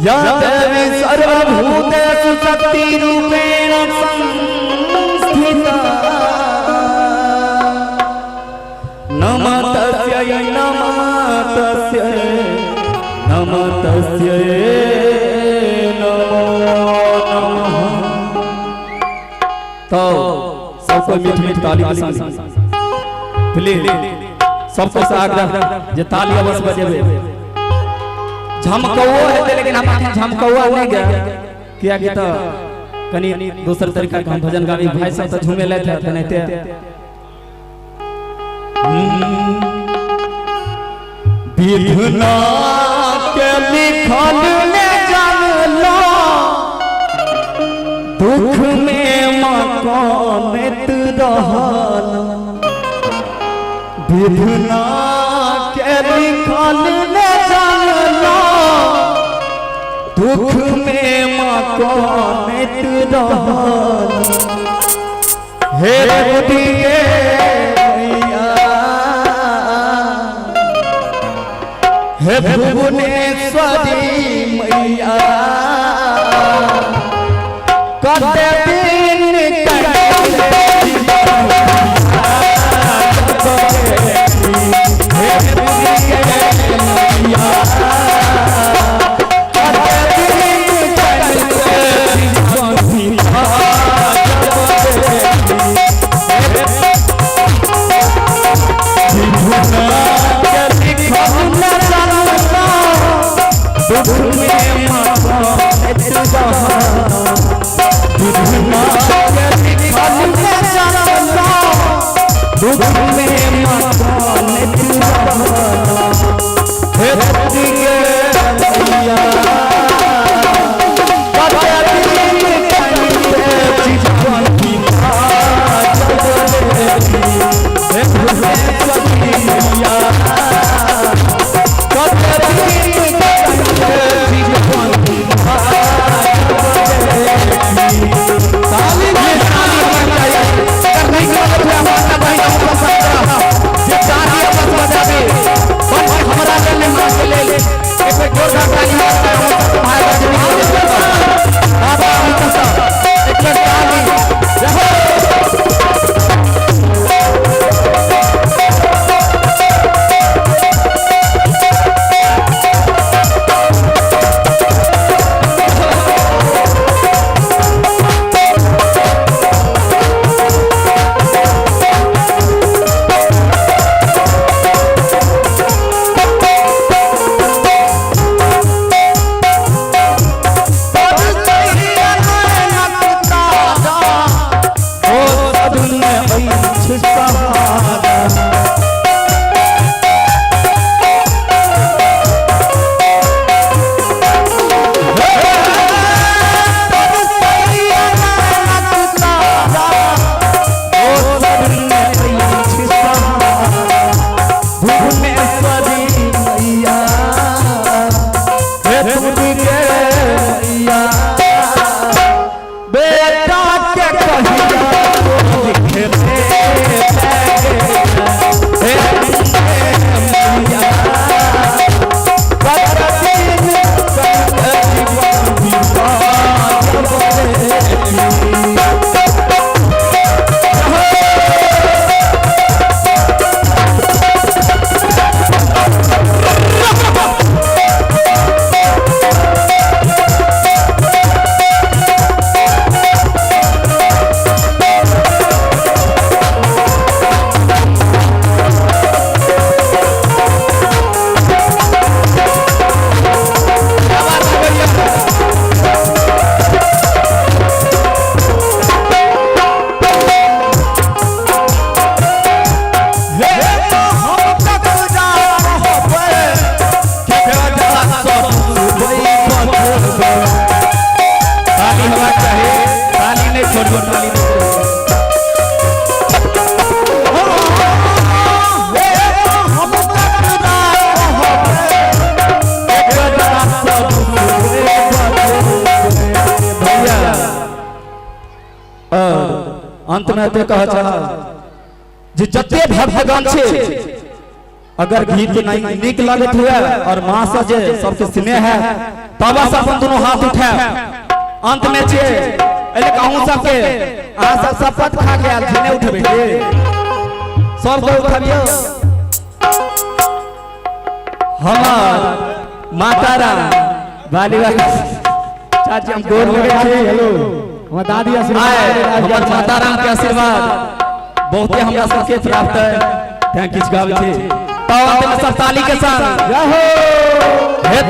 या देवी सर्वभूतेषु शक्तिरूपेण संस्थिता नमः तस्यै नमः तस्यै नमः तस्यै नमो नमः। तो सबको मीठ मीठ ताली बजाएं प्लीज, सबको आग्रह जे ताली अवश्य बजेबे। झमकौआ है लेकिन हम झमकौआ नहीं गया किया कि तो कनी दूसर तरीका के हम भजन गावी भाई सब तो झूमे लेते थे नहीं विधना के लिखल ले जानला दुख में मकानत रहल विधना के लिखल ले जानला दुख में मकानत रहल हे बुद्धि के हे भुवनेश्वरी मैया कते दिन अंत में ते कह जे जते भगवान छे अगर गीत नहीं निक लगत हुए और मां से जे सबके स्नेह है तब सब दोनों हाथ उठा अंत में छे एले कहूं सबके आ सब शपथ खा के आल छने उठबे के सब को उठाबियो हमार माता राम वाली चाची हम गोर लगे छे हेलो हमार दादी आशीर्वाद हमार माता राम के आशीर्वाद बहुते हमरा सबके प्राप्त है थैंक यू गावे छे तो अंत में सब ताली के साथ जय हो हे